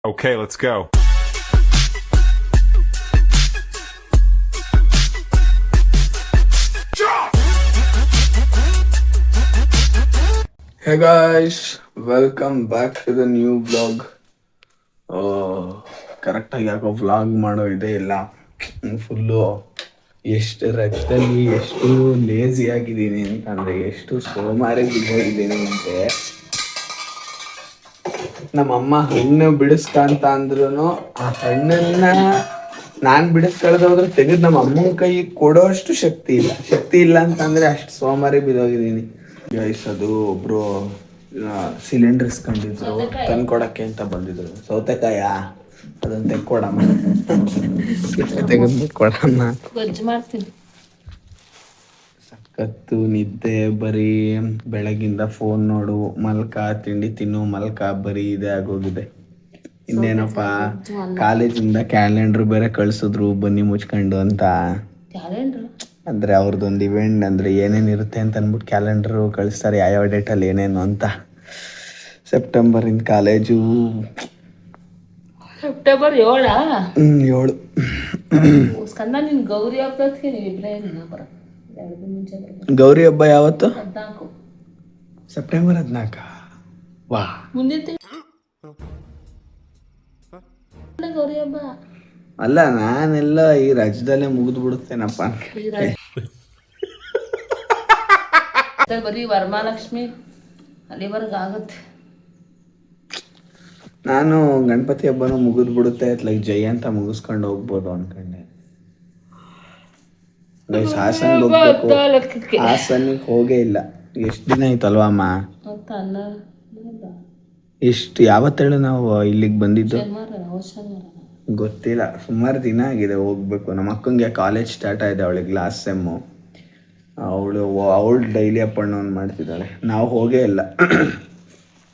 Okay, let's go. Hey guys, welcome back to the new vlog. ಕರೆಕ್ಟಾಗಿ ಯಾಕೋ vlog ಮಾಡೋ ಇದೇ ಇಲ್ಲ. ಫುಲ್ಲು ಎಷ್ಟು ರಜದಲ್ಲಿ ಎಷ್ಟು ಲೇಜಿ ಆಗಿದ್ದೀನಿ ಅಂತಂದರೆ, ಎಷ್ಟು ಸೋಮಾರಿ ಬಿದ್ದೋಗಿದ್ದೀನಿ ಅಂದರೆ, ನಮ್ಮಮ್ಮ ಹಣ್ಣು ಬಿಡಿಸ್ಕಂತ ಅಂದ್ರೂ ಆ ಹಣ್ಣನ್ನ ನಾನು ಬಿಡಿಸ್ಕೊಳ್ದೋದ್ರೆ ತೆಗೆದು ನಮ್ಮ ಅಮ್ಮನ ಕೈ ಕೊಡೋಷ್ಟು ಶಕ್ತಿ ಇಲ್ಲ ಅಂತಂದರೆ ಅಷ್ಟು ಸೋಮಾರಿ ಬಿದ್ದೋಗಿದ್ದೀನಿ ಗೈಸ್. ಅದು ಒಬ್ರು ಸಿಲಿಂಡರ್ ಇಸ್ಕೊಂಡಿದ್ರು, ತಂದ್ಕೊಡಕ್ಕೆ ಅಂತ ಬಂದಿದ್ರು. ಸೌತೆಕಾಯ ಅದನ್ನ ತೆಕ್ಕೊಡಮ್ಮ, ತೆಗೆದು ಕೊಡಮ್ಮ. ಸಖತ್ತು ನಿದ್ದೆ, ಬರೀ ಬೆಳಗಿಂದ ಫೋನ್ ನೋಡು, ಮಲ್ಕ, ತಿಂಡಿ ತಿನ್ನು, ಮಲ್ಕ, ಬರೀ ಇದೇ ಆಗೋಗಿದೆ. ಇನ್ನೇನಪ್ಪ, ಕಾಲೇಜಿಂದ ಕ್ಯಾಲೆಂಡರ್ ಬೇರೆ ಕಳ್ಸಿದ್ರು ಬನ್ನಿ ಮುಚ್ಕೊಂಡು ಅಂತ. ಅಂದರೆ ಅವ್ರದ್ದೊಂದು ಇವೆಂಟ್, ಅಂದರೆ ಏನೇನಿರುತ್ತೆ ಅಂತ ಅಂದ್ಬಿಟ್ಟು ಕ್ಯಾಲೆಂಡ್ರು ಕಳಿಸ್ತಾರೆ, ಯಾವ ಡೇಟಲ್ಲಿ ಏನೇನು ಅಂತ. ಸೆಪ್ಟೆಂಬರಿಂದ ಕಾಲೇಜು. ಸೆಪ್ಟೆಂಬರ್ 7. ಸ್ಕಂದ ನಿನ್ ಗೌರಿ ಹಬ್ಬಕ್ಕೆ ನೀವಿಬ್ರೇ ಗೌರಿ ಹಬ್ಬ ಯಾವತ್ತು? 14 ಸೆಪ್ಟೆಂಬರ್ 14. ವಾ, ಮುಂದಿನ ಗೌರಿ ಹಬ್ಬ ಅಲ್ಲ, ನಾನೆಲ್ಲ ಈ ರಾಜ್ಯದಲ್ಲೇ ಮುಗಿದು ಬಿಡುತ್ತೇನಪ್ಪ. ಬರೀ ವರಮಹಾಲಕ್ಷ್ಮಿ ಅಲ್ಲಿವರೆಗೆ ಆಗುತ್ತೆ. ನಾನು ಗಣಪತಿ ಹಬ್ಬನೂ ಮುಗಿದು ಬಿಡುತ್ತೆ, ಲೈಕ್ ಜೈ ಅಂತ ಮುಗಿಸ್ಕೊಂಡು ಹೋಗ್ಬೋದು ಅನ್ಕೊಂಡೆ. ಹಾಸನ್ಗೆ ಹೋಗ್ಬೇಕು, ಹಾಸನಿಗೆ ಹೋಗೇ ಇಲ್ಲ. ಎಷ್ಟು ದಿನ ಆಯ್ತಲ್ವಾ ಅಮ್ಮ? ಎಷ್ಟು ಯಾವತ್ತೇಳು ನಾವು ಇಲ್ಲಿಗೆ ಬಂದಿದ್ದು? ಗೊತ್ತಿಲ್ಲ, ಸುಮಾರು ದಿನ ಆಗಿದೆ. ಹೋಗ್ಬೇಕು. ನಮ್ಮ ಅಕ್ಕಂಗೆ ಕಾಲೇಜ್ ಸ್ಟಾರ್ಟ್ ಆಗಿದೆ, ಅವಳಿಗೆ ಲಾಸ್ಟ್ ಸೆಮ್ಮು. ಅವಳು ಡೈಲಿ ಅಪ್ ಆ್ಯಂಡ್ ಡೌನ್ ಮಾಡ್ತಿದ್ದಾಳೆ. ನಾವು ಹೋಗೇ ಇಲ್ಲ,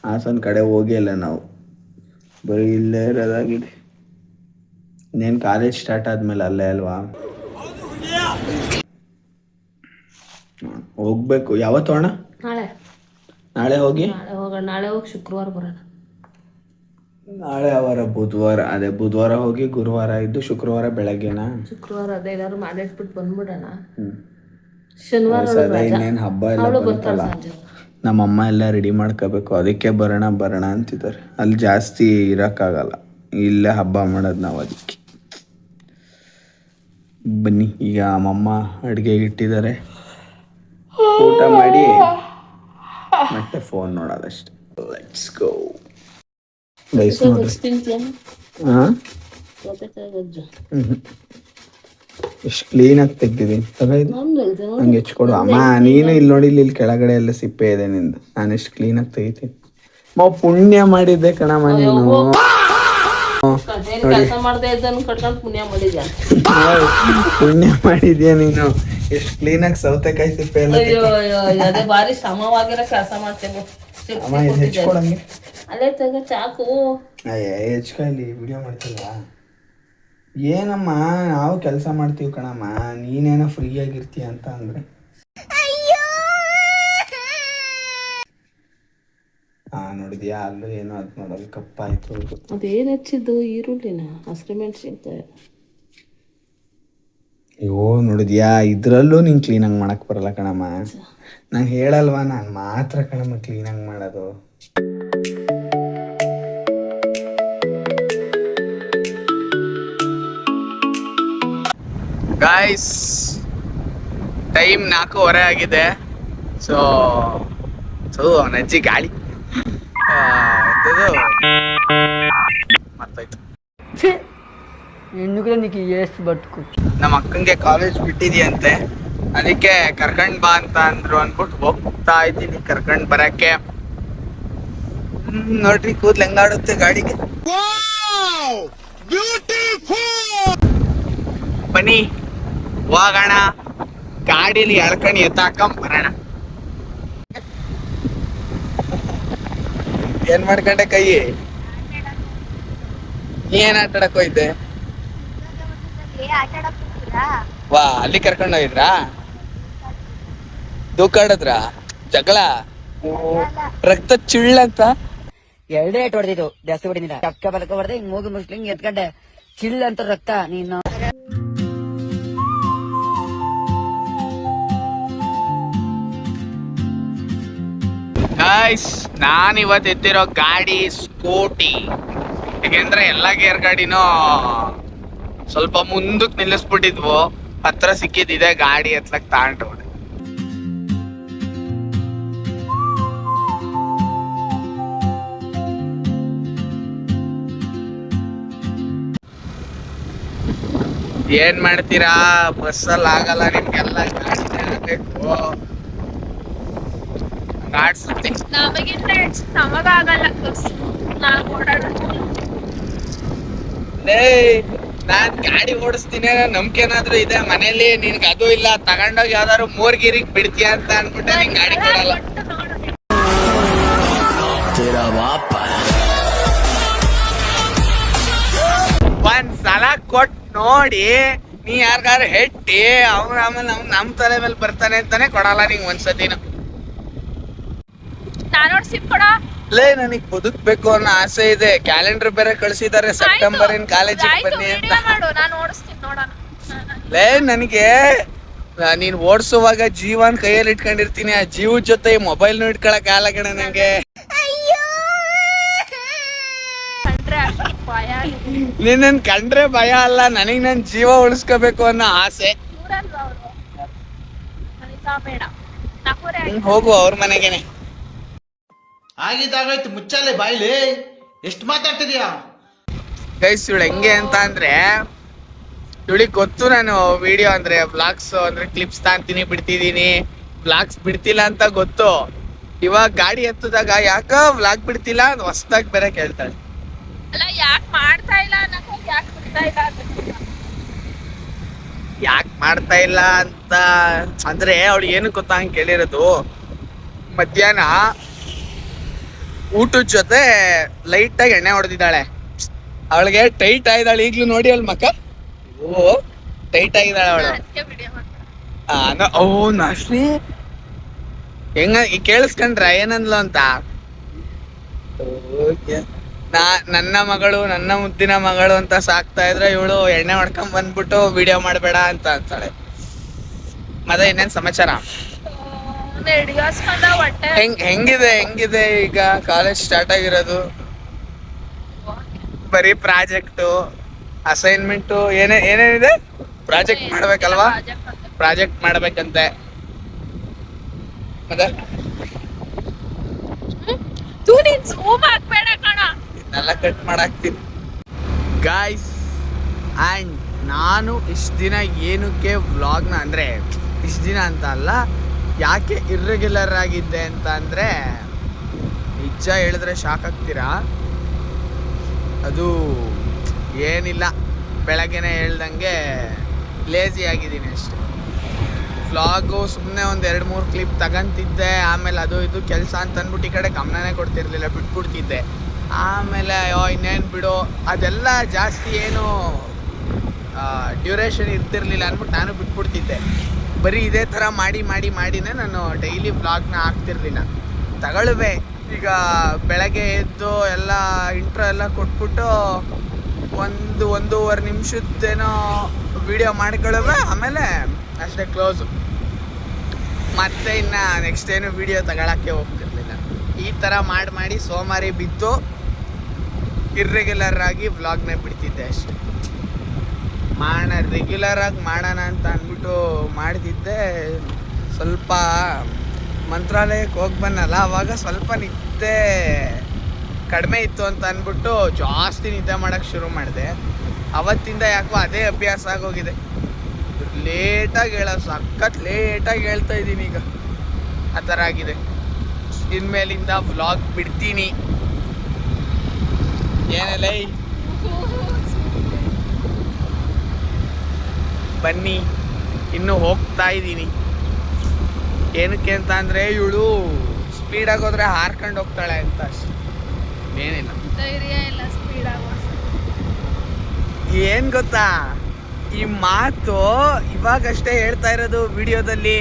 ಹಾಸನ ಕಡೆ ಹೋಗೇ ಇಲ್ಲ ನಾವು, ಬರೀ ಇಲ್ಲೇ ಇರೋದಾಗಿದೆ. ಇನ್ನೇನು ಕಾಲೇಜ್ ಸ್ಟಾರ್ಟ್ ಆದಮೇಲೆ ಅಲ್ಲೇ ಅಲ್ವಾ ಹೋಗ್ಬೇಕು. ಯಾವತ್ತು ಅಣ್ಣ? ನಾಳೆ ಹೋಗಿ ಶುಕ್ರವಾರ ಬರೋಣ. ನಾಳೆ ಅವರ ಬುಧವಾರ, ಅದೇ ಬುಧವಾರ ಹೋಗಿ ಗುರುವಾರ ಇದ್ದು ಶುಕ್ರವಾರ ಬೆಳಗ್ಗೆನಾ? ಶುಕ್ರವಾರ ಅದೇ ಏನಾದ್ರು ಮಾಡಿಟ್ಬಿಟ್ಟು ಬಂದ್ಬಿಡೋಣ. ಇನ್ನೇನು ಹಬ್ಬ ಎಲ್ಲ ಬಂತಲ್ಲ, ನಮ್ಮಮ್ಮ ಎಲ್ಲ ರೆಡಿ ಮಾಡ್ಕೋಬೇಕು. ಅದಕ್ಕೆ ಬರೋಣ ಅಂತಿದ್ದಾರೆ. ಅಲ್ಲಿ ಜಾಸ್ತಿ ಇರೋಕ್ಕಾಗಲ್ಲ, ಇಲ್ಲೇ ಹಬ್ಬ ಮಾಡೋದು ನಾವು. ಅದಕ್ಕೆ ಬನ್ನಿ. ಈಗ ನಮ್ಮಮ್ಮ ಅಡುಗೆ ಇಟ್ಟಿದ್ದಾರೆ, ಊಟ ಮಾಡಿ ಮತ್ತೆ ಫೋನ್ ನೋಡೋದಷ್ಟೆ. Let's go guys. ನೋಡ್ರಿ, ಹಾಂ, ಎಷ್ಟು ಕ್ಲೀನಾಗಿ ತೆಗ್ದಿದ್ದೀನಿ. ಹಂಗೆ ಹೆಚ್ಕೊಡು ಅಮ್ಮ. ನೀನು ಇಲ್ಲಿ ನೋಡಿ, ಇಲ್ಲಿ ಕೆಳಗಡೆ ಎಲ್ಲ ಸಿಪ್ಪೆ ಇದೆ ನಿಂದು. ನಾನು ಎಷ್ಟು ಕ್ಲೀನಾಗಿ ತೆಗಿತೀನಿ. ಪುಣ್ಯ ಮಾಡಿದ್ದೆ ಕಣಮ್ಮ ನೀನು. ಪುಣ್ಯ ಮಾಡಿದ್ಯಾ ನೀನು. ಎಷ್ಟು ಕ್ಲೀನಾಗಿ ಸೌತೆಕಾಯಿ ಸಿಪ್ಪೆ ಎಲ್ಲ ಬಾರಿ ಶ್ರಮವಾಗಿರೋ ಕೆಲಸ ಮಾಡ್ತೇನೆ. ಹೆಚ್ಕೊಡಂಗೆ ಅಲ್ಲೇ ತಗ ಚಾಕು. ಹೆಚ್ಕಾಯಲ್ಲಿ ವಿಡಿಯೋ ಮಾಡ್ತಿಲ್ಲ ಏನಮ್ಮ? ನಾವು ಕೆಲಸ ಮಾಡ್ತೀವಿ ಕಣಮ್ಮ, ನೀನೇನೋ ಫ್ರೀ ಆಗಿರ್ತೀಯ ಅಂತ ಅಂದರೆ. ನೋಡಿದ್ಯಾ, ಅಲ್ಲೂ ಏನೋ ಅದು ನೋಡೋದು ಕಪ್ಪಾಯ್ತು. ಅದೇನು ಹಚ್ಚಿದ್ದು? ಈರುಳ್ಳಿನ, ಹಸಿಮೆಣಸಿನ್ಕಾಯಿ. ಅಯ್ಯೋ, ನೋಡಿದ್ಯಾ, ಇದ್ರಲ್ಲೂ ನೀನು ಕ್ಲೀನಾಗಿ ಮಾಡಕ್ಕೆ ಬರಲ್ಲ ಕಣಮ್ಮ. ನಾನು ಹೇಳಲ್ವಾ, ನಾನು ಮಾತ್ರ ಕಣಮ್ಮ ಕ್ಲೀನಾಗಿ ಮಾಡೋದು. ಗಾಯ್ಸ್, ಟೈಮ್ 4:15 ಆಗಿದೆ. ಸೊ ಅವನಜ್ಜಿ ಗಾಳಿ ಮತ್ತಾಯ್ತು. ನಮ್ಮ ಅಕ್ಕಂಗೆ ಕಾಲೇಜ್ ಬಿಟ್ಟಿದೆಯಂತೆ, ಅದಕ್ಕೆ ಕರ್ಕೊಂಡ್ ಬಾ ಅಂತ ಅಂದ್ರು ಅಂದ್ಬಿಟ್ಟು ಹೋಗ್ತಾ ಇದ್ದೀನಿ ಕರ್ಕೊಂಡ್ ಬರಕ್ಕೆ. ನೋಡ್ರಿ, ಕೂದ್ಲು ಹೆಂಗಾಡುತ್ತೆ ಗಾಡಿಗೆ. ಬನ್ನಿ ಹೋಗೋಣ, ಗಾಡಿಲಿ ಎಳ್ಕಣಿ ಎತ್ತಾಕೊಂಡ್ ಬರೋಣ. ಏನ್ ಮಾಡ್ಕೊಂಡೆ ಕೈ? ಏನ್ ಆಟ ಆಡಕ್ ಹೋಯ್ತೆ? ವಾ, ಅಲ್ಲಿ ಕರ್ಕೊಂಡು ಹೋಗಿದ್ರಾ? ದೂಕಾಡದ್ರ? ಜಗಳ? ರಕ್ತ ಚಿಳ್ಳಂತ? ಎರಡೇ ಏಟ್ ಹೊಡೆದಿದ್ದು ಜಾಸ್ತಿ ಹೊಡಿನಿಲ್ಲ ಚಕ್ಕ ಬಲಕ ಹೊಡೆದೆ ಹಿಂಗ್ ಮೂಗಿ ಮುಸ್ಲಿಂ ಎತ್ಕಂಡೆ ಚಿಲ್ ಅಂತ ರಕ್ತ ನೀನು ಗೈಸ್ ನಾನು ಇವತ್ತು ಎತ್ತಿರೋ ಗಾಡಿ ಸ್ಕೂಟಿ. ಯಾಕೆಂದ್ರೆ ಎಲ್ಲ ಗೇರ್ ಗಾಡಿನೂ ಸ್ವಲ್ಪ ಮುಂದಕ್ಕೆ ನಿಲ್ಲಿಸ್ಬಿಟ್ಟಿದ್ವು, ಹತ್ರ ಸಿಕ್ಕಿದ್ದಿದೆ ಗಾಡಿ ಎತ್ಲಕ್ ತಗೊಂಡು. ಏನ್ ಮಾಡ್ತೀರಾ, ಬಸ್ಸಲ್ಲಿ ಆಗಲ್ಲ ನಿಮ್ಗೆಲ್ಲ, ಗಾಡಿನೇ ಆಗ್ಬೇಕು. ಆಡ್ಸುತ್ತೆ ನಾನ್ ಗಾಡಿ ಓಡಿಸ್ತೀನಿ ನಂಬಿಕೆ ಏನಾದ್ರು ಇದೆ ಮನೇಲಿ, ನಿನ್ಗೆ ಅದು ಇಲ್ಲ, ತಗೊಂಡೋಗಿ ಯಾವ್ದಾದ್ರು ಮೂರ್ಗಿರಿಗ್ ಬಿಡ್ತೀಯ ಅಂತ ಅನ್ಬಿಟ್ಟೆ ನಿನ್ ಗಾಡಿ ಕೊಡಲ್ಲ. ಒಂದ್ಸಲ ಕೊಟ್ ನೋಡಿ, ನೀ ಯಾರಿಗಾರು ಹೆಟ್ಟಿ ಅವ್ನ ಆಮೇಲೆ ನಮ್ ತಲೆ ಮೇಲೆ ಬರ್ತಾನೆ ಅಂತಾನೆ ಕೊಡಲ್ಲ ನಿಂಗ್ ಒಂದ್ಸತಿನ. ಲೇ ನನಗ್ ಬದುಕ್ಬೇಕು ಅನ್ನೋ ಆಸೆ ಇದೆ. ಕ್ಯಾಲೆಂಡರ್ ಬೇರೆ ಕಳ್ಸಿದಾರೆ ಸೆಪ್ಟೆಂಬರ್ ಕಾಲೇಜಿಗೆ ಬನ್ನಿ ಅಂತ. ಲೇ ನನಗೆ ನೀನ್ ಓಡಿಸುವಾಗ ಜೀವನ್ ಕೈಯಲ್ಲಿ ಇಟ್ಕೊಂಡಿರ್ತೀನಿ, ಆ ಜೀವದ ಜೊತೆ ಈ ಮೊಬೈಲ್ ಇಟ್ಕೊಳಕ್ ಆಗಲ್ಲ ಕಣ ನಂಗೆ. ನಿನ್ನ ಕಂಡ್ರೆ ಭಯ ಅಲ್ಲ, ನನಗ್ ನನ್ ಜೀವ ಉಳಿಸ್ಕೋಬೇಕು ಅನ್ನೋ ಆಸೆ. ಹೋಗು ಅವ್ರ ಮನೆಗೇನೆ. ಆಗಿದ್ದಾಗಾಯ್ತು, ಮುಚ್ಚಾಲೆ ಬಾಯ್ಲಿ, ಎಷ್ಟು ಮಾತಾಡ್ತಿದ್ಯಾ ಗೈಸ್. ಇವಳು ಹೆಂಗೆ ಅಂತ ಅಂದ್ರೆ, ಇವಳಿಗೆ ಗೊತ್ತು ನಾನು ವಿಡಿಯೋ ಅಂದ್ರೆ ವ್ಲಾಗ್ಸ್ ಅಂದ್ರೆ ಕ್ಲಿಪ್ಸ್ ತಾಂತೀನಿ ಬಿಡ್ತಿದೀನಿ, ವ್ಲಾಗ್ಸ್ ಬಿಡ್ತಿಲ್ಲ ಅಂತ ಗೊತ್ತು. ಇವಾಗ ಗಾಡಿ ಎತ್ತದಾಗ ಯಾಕ ವ್ಲಾಗ್ ಬಿಡ್ತಿಲ್ಲ ಅಂತ ಹೊಸದಾಗಿ ಬೇರೆ ಕೇಳ್ತಾಳೆ. ಯಾಕೆ ಮಾಡ್ತಾ ಇಲ್ಲ ಅಂತ ಅಂದ್ರೆ ಅವಳು ಏನು ಗೊತ್ತಾ ಹಂಗೆ ಕೇಳಿರೋದು, ಮಧ್ಯಾಹ್ನ ಊಟದ ಜೊತೆ ಲೈಟ್ ಆಗಿ ಎಣ್ಣೆ ಹೊಡೆದಿದ್ದಾಳೆ. ಅವಳಿಗೆ ಟೈಟ್ ಆಗಿದ್ದಾಳೆ ಈಗ್ಲೂ ನೋಡಿ ಅವಳ ಮಕ್ಕ. ಓ ಟೈಟ್ ಆಗಿದ್ದಾಳೆ ಅವಳು. ನಾಶ್ರಿ ಹೆಂಗ ಕೇಳಿಸ್ಕೊಂಡ್ರ ಏನಂದ್ಲು ಅಂತ. ನನ್ನ ಮಗಳು, ನನ್ನ ಮುದ್ದಿನ ಮಗಳು ಅಂತ ಸಾಕ್ತಾ ಇದ್ರೆ ಇವಳು ಎಣ್ಣೆ ಹೊಡ್ಕೊಂಡ್ ಬಂದ್ಬಿಟ್ಟು ವಿಡಿಯೋ ಮಾಡಬೇಡ ಅಂತ ಅಂತಾಳೆ. ಮತ್ತೆ ಇನ್ನೇನ್ ಸಮಾಚಾರ? ಹೆಂಗಿದೆ ಈಗ ಕಾಲೇಜ್ ಸ್ಟಾರ್ಟ್ ಆಗಿರೋದು? ಬರೀ ಪ್ರಾಜೆಕ್ಟು, ಅಸೈನ್ಮೆಂಟು, ಏನೇನಿದೆ? ಪ್ರಾಜೆಕ್ಟ್ ಮಾಡ್ಬೇಕಲ್ವಾ? ಪ್ರಾಜೆಕ್ಟ್ ಮಾಡ್ಬೇಕಂತೆ. ಮತ್ತೆ ಇದನ್ನೆಲ್ಲ ಕಟ್ ಮಾಡಾಕ್ತೀನಿ ಗಾಯ್ಸ್. ಆ್ಯಂಡ್ ನಾನು ಇಷ್ಟು ದಿನ ಏನಕ್ಕೆ ವ್ಲಾಗ್ನ ಅಂದರೆ, ಇಷ್ಟು ದಿನ ಅಂತ ಅಲ್ಲ, ಯಾಕೆ ಇರ್ರೆಗ್ಯುಲರ್ ಆಗಿದ್ದೆ ಅಂತ ಅಂದರೆ, ನಿಜ ಹೇಳಿದ್ರೆ ಶಾಕ್ ಆಗ್ತೀರಾ. ಅದು ಏನಿಲ್ಲ, ಬೆಳಗ್ಗೆನೆ ಹೇಳ್ದಂಗೆ ಲೇಜಿ ಆಗಿದ್ದೀನಿ ಅಷ್ಟೆ. ವ್ಲಾಗು ಸುಮ್ಮನೆ ಒಂದು 2-3 ಕ್ಲಿಪ್ ತಗೊಂತಿದ್ದೆ, ಆಮೇಲೆ ಅದು ಇದು ಕೆಲಸ ಅಂತ ಅಂದ್ಬಿಟ್ಟು ಈ ಕಡೆ ಗಮನನೇ ಕೊಡ್ತಿರ್ಲಿಲ್ಲ, ಬಿಟ್ಬಿಡ್ತಿದ್ದೆ. ಆಮೇಲೆ ಇನ್ನೇನು ಬಿಡು, ಅದೆಲ್ಲ ಜಾಸ್ತಿ ಏನು ಡ್ಯೂರೇಷನ್ ಇರ್ತಿರ್ಲಿಲ್ಲ ಅಂದ್ಬಿಟ್ಟು ನಾನು ಬಿಟ್ಬಿಡ್ತಿದ್ದೆ. ಬರೀ ಇದೇ ಥರ ಮಾಡಿನೇ ನಾನು ಡೈಲಿ ವ್ಲಾಗ್ನ ಹಾಕ್ತಿರ್ಲಿಲ್ಲ. ತಗೊಳ್ಳುವೆ ಈಗ ಬೆಳಗ್ಗೆ ಎದ್ದು ಎಲ್ಲ ಇಂಟ್ರೋ ಎಲ್ಲ ಕೊಟ್ಬಿಟ್ಟು 1-1.5 ನಿಮಿಷದ್ದೇನೋ ವಿಡಿಯೋ ಮಾಡ್ಕೊಳ್ಳುವೆ, ಆಮೇಲೆ ಅಷ್ಟೇ ಕ್ಲೋಸು. ಮತ್ತೆ ಇನ್ನು ನೆಕ್ಸ್ಟ್ ಏನು ವಿಡಿಯೋ ತಗೊಳಕ್ಕೆ ಹೋಗ್ತಿರ್ಲಿಲ್ಲ. ಈ ಥರ ಮಾಡಿ ಸೋಮಾರಿ ಬಿದ್ದು ಇರ್ರೆಗ್ಯುಲರ್ ಆಗಿ ವ್ಲಾಗ್ನ ಬಿಡ್ತಿದ್ದೆ ಅಷ್ಟೆ. ರೆಗ್ಯುಲರ್ ಆಗಿ ಮಾಡೋಣ ಅಂತ ಅಂದ್ಬಿಟ್ಟು ಮಾಡ್ತಿದ್ದೆ. ಸ್ವಲ್ಪ ಮಂತ್ರಾಲಯಕ್ಕೆ ಹೋಗಿ ಬನ್ನಲ್ಲ, ಅವಾಗ ಸ್ವಲ್ಪ ನಿದ್ದೆ ಕಡಿಮೆ ಇತ್ತು ಅಂತ ಅಂದ್ಬಿಟ್ಟು ಜಾಸ್ತಿ ನಿದ್ದೆ ಮಾಡೋಕ್ಕೆ ಶುರು ಮಾಡಿದೆ. ಅವತ್ತಿಂದ ಯಾಕೋ ಅದೇ ಅಭ್ಯಾಸ ಆಗೋಗಿದೆ. ಲೇಟಾಗಿ ಸಖತ್ ಲೇಟಾಗಿ ಹೇಳ್ತಾ ಇದ್ದೀನಿ ಈಗ, ಆ ಥರ ಆಗಿದೆ. ಇನ್ಮೇಲಿಂದ ವ್ಲಾಗ್ ಬಿಡ್ತೀನಿ. ಏನೆಲ್ಲ ಬನ್ನಿ, ಇನ್ನೂ ಹೋಗ್ತಾ ಇದ್ದೀನಿ. ಏನಕ್ಕೆ ಅಂತ ಅಂದರೆ, ಇವಳು ಸ್ಪೀಡಾಗಿ ಹೋದ್ರೆ ಹಾರ್ಕೊಂಡು ಹೋಗ್ತಾಳೆ ಅಂತ ಅಷ್ಟೆ, ಏನಿಲ್ಲ. ಏನು ಗೊತ್ತಾ, ಈ ಮಾತು ಇವಾಗಷ್ಟೇ ಹೇಳ್ತಾ ಇರೋದು ವಿಡಿಯೋದಲ್ಲಿ.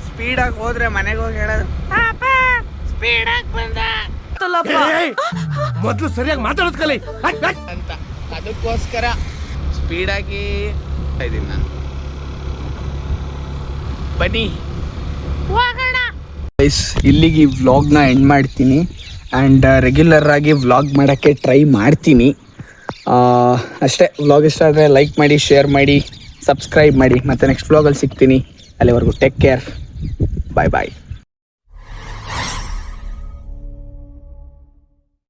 ಸ್ಪೀಡಾಗಿ ಹೋದ್ರೆ ಮನೆಗೆ ಹೋಗಿ ಹೇಳೋದು, ಸ್ಪೀಡಾಗಿ ಬಂದ ಮೊದ್ಲು ಸರಿಯಾಗಿ ಮಾತಾಡೋದ್ ಕಲಿ ಅಂತ ಅದಕ್ಕೋಸ್ಕರ ಸ್ಪೀಡಾಗಿ ಇದ್ದೀನಿ ನಾನು. ಬನ್ನಿ ಗೈಸ್, ಇಲ್ಲಿಗೆ ಈ ವ್ಲಾಗ್ನ ಎಂಡ್ ಮಾಡ್ತೀನಿ. ಆ್ಯಂಡ್ ರೆಗ್ಯುಲರ್ ಆಗಿ ವ್ಲಾಗ್ ಮಾಡೋಕ್ಕೆ ಟ್ರೈ ಮಾಡ್ತೀನಿ. ಅಷ್ಟೇ. ವ್ಲಾಗ್ ಇಷ್ಟ ಆದರೆ ಲೈಕ್ ಮಾಡಿ, ಶೇರ್ ಮಾಡಿ, ಸಬ್ಸ್ಕ್ರೈಬ್ ಮಾಡಿ. ಮತ್ತು ನೆಕ್ಸ್ಟ್ ವ್ಲಾಗಲ್ಲಿ ಸಿಗ್ತೀನಿ. ಅಲ್ಲಿವರೆಗೂ ಟೇಕ್ ಕೇರ್. ಬಾಯ್ ಬಾಯ್.